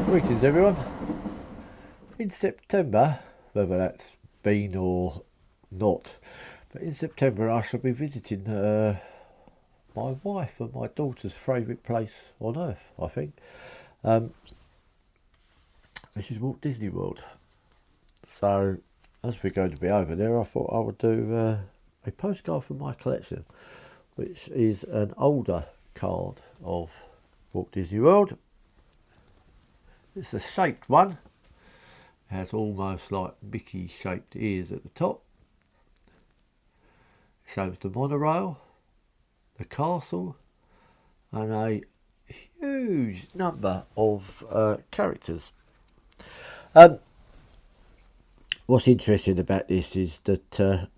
Greetings everyone. In September, whether that's been or not, but in September I shall be visiting my wife and my daughter's favourite place on earth, I think. This is Walt Disney World. So as we're going to be over there, I thought I would do a postcard from my collection, which is an older card of Walt Disney World. It's a shaped one. It has almost like Mickey shaped ears at the top. It shows the monorail, the castle, and a huge number of characters. What's interesting about this is that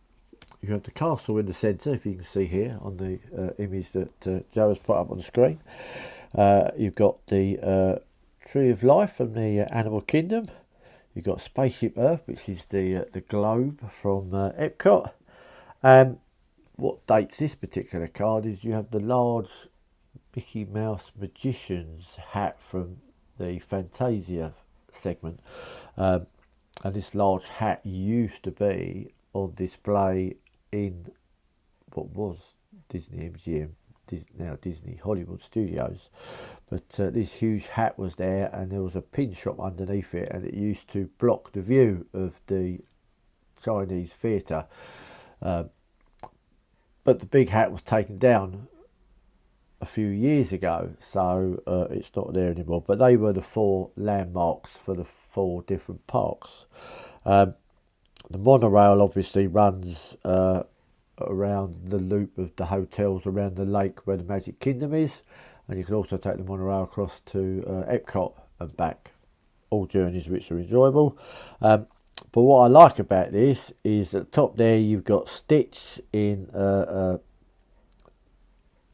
you have the castle in the centre, if you can see here on the image that Joe has put up on the screen. You've got the Tree of Life from the Animal Kingdom. You've got Spaceship Earth, which is the globe from Epcot. What dates this particular card is you have the large Mickey Mouse Magician's hat from the Fantasia segment. And this large hat used to be on display in what was Disney MGM, now Disney Hollywood Studios. But this huge hat was there, and there was a pin shop underneath it, and it used to block the view of the Chinese theatre. But the big hat was taken down a few years ago, so it's not there anymore. But they were the four landmarks for the four different parks. The monorail obviously runs around the loop of the hotels around the lake where the Magic Kingdom is, and you can also take the monorail across to Epcot and back. All journeys which are enjoyable. But what I like about this is at the top there you've got Stitch in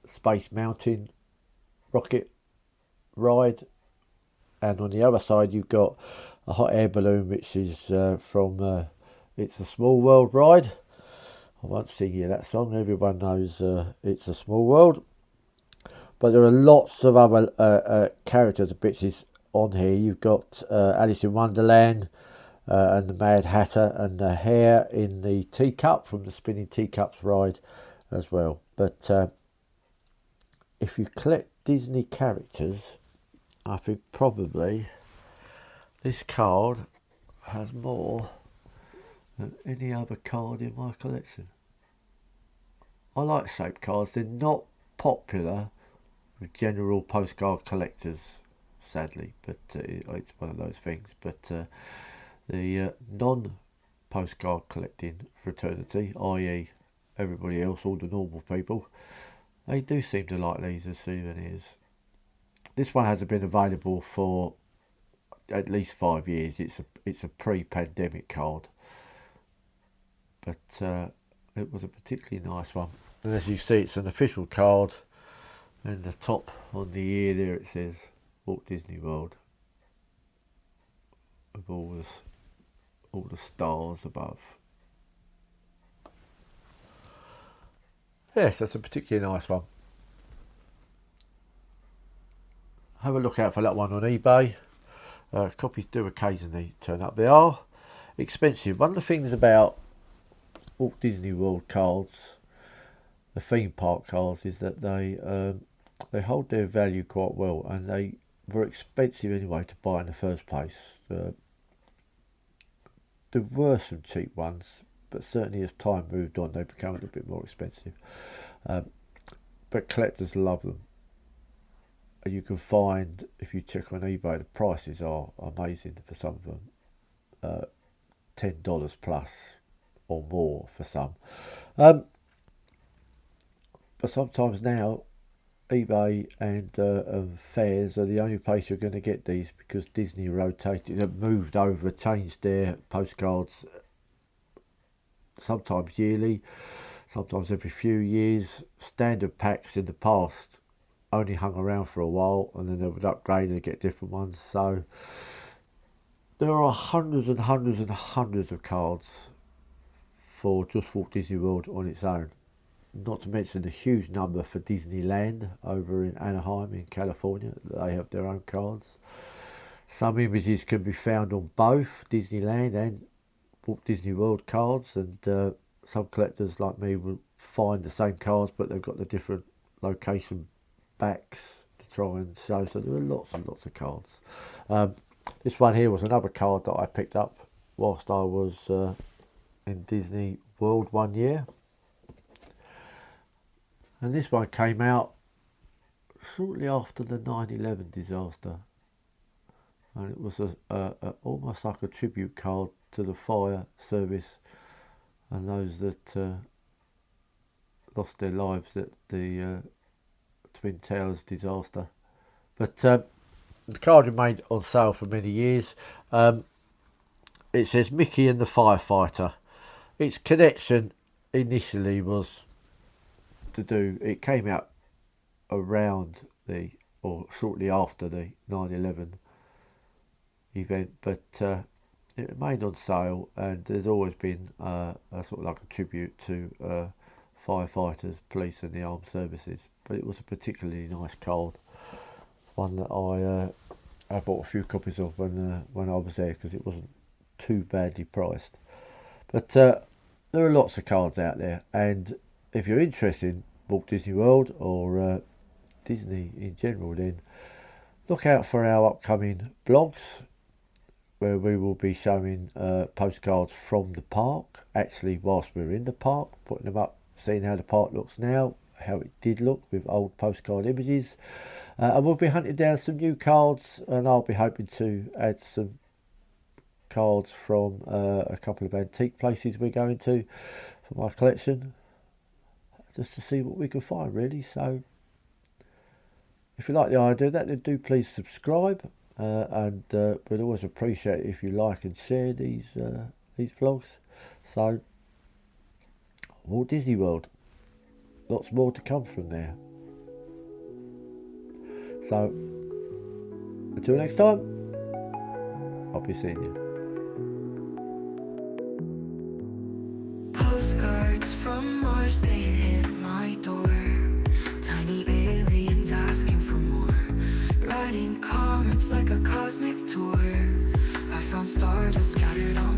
Space Mountain rocket ride, and on the other side you've got a hot air balloon which is from It's a Small World ride. I won't sing you that song, everyone knows It's a Small World. But there are lots of other characters and bits on here. You've got Alice in Wonderland and the Mad Hatter and the hare in the teacup from the Spinning Teacups ride as well. But if you collect Disney characters, I think probably this card has more than any other card in my collection. I like shaped cards. They're not popular with general postcard collectors, sadly, but it's one of those things. But the non-postcard collecting fraternity, i.e. everybody else, all the normal people, they do seem to like these as souvenirs. This one hasn't been available for at least 5 years. It's a pre-pandemic card, but it was a particularly nice one. And as you see, it's an official card. And the top on the ear there it says Walt Disney World, with all the stars above. Yes, that's a particularly nice one. Have a look out for that one on eBay. Copies do occasionally turn up. They are expensive. One of the things about Walt Disney World cards, the theme park cards, is that they hold their value quite well, and they were expensive anyway to buy in the first place. There were some cheap ones, but certainly as time moved on they became a little bit more expensive. But collectors love them, and you can find, if you check on eBay, the prices are amazing for some of them. $10 plus or more for some. But sometimes now eBay and fairs are the only place you're going to get these, because Disney moved over, changed their postcards sometimes yearly, sometimes every few years. Standard packs in the past only hung around for a while, and then they would upgrade and get different ones. So there are hundreds and hundreds and hundreds of cards for just Walt Disney World on its own. Not to mention the huge number for Disneyland over in Anaheim in California. They have their own cards. Some images can be found on both Disneyland and Walt Disney World cards, and some collectors like me will find the same cards, but they've got the different location backs to try and show. So there are lots and lots of cards. This one here was another card that I picked up whilst I was in Disney World one year, and this one came out shortly after the 9/11 disaster, and it was almost like a tribute card to the fire service and those that lost their lives at the Twin Towers disaster. But the card remained on sale for many years. It says Mickey and the Firefighter. Its connection initially was it came out around or shortly after the 9/11 event, but it remained on sale, and there's always been a sort of like a tribute to firefighters, police and the armed services. But it was a particularly nice card, one that I bought a few copies of when I was there, because it wasn't too badly priced. But there are lots of cards out there, and if you're interested in Walt Disney World or Disney in general, then look out for our upcoming blogs, where we will be showing postcards from the park, actually whilst we're in the park, putting them up, seeing how the park looks now, how it did look with old postcard images. And we'll be hunting down some new cards, and I'll be hoping to add some cards from a couple of antique places we're going to for my collection, just to see what we can find, really. So if you like the idea of that, then do please subscribe, and we'd always appreciate it if you like and share these vlogs. So Walt Disney World, lots more to come from there. So until next time, I'll be seeing you. Postcards from Mars, they hit my door. Tiny aliens asking for more. Writing comments like a cosmic tour. I found stardust scattered on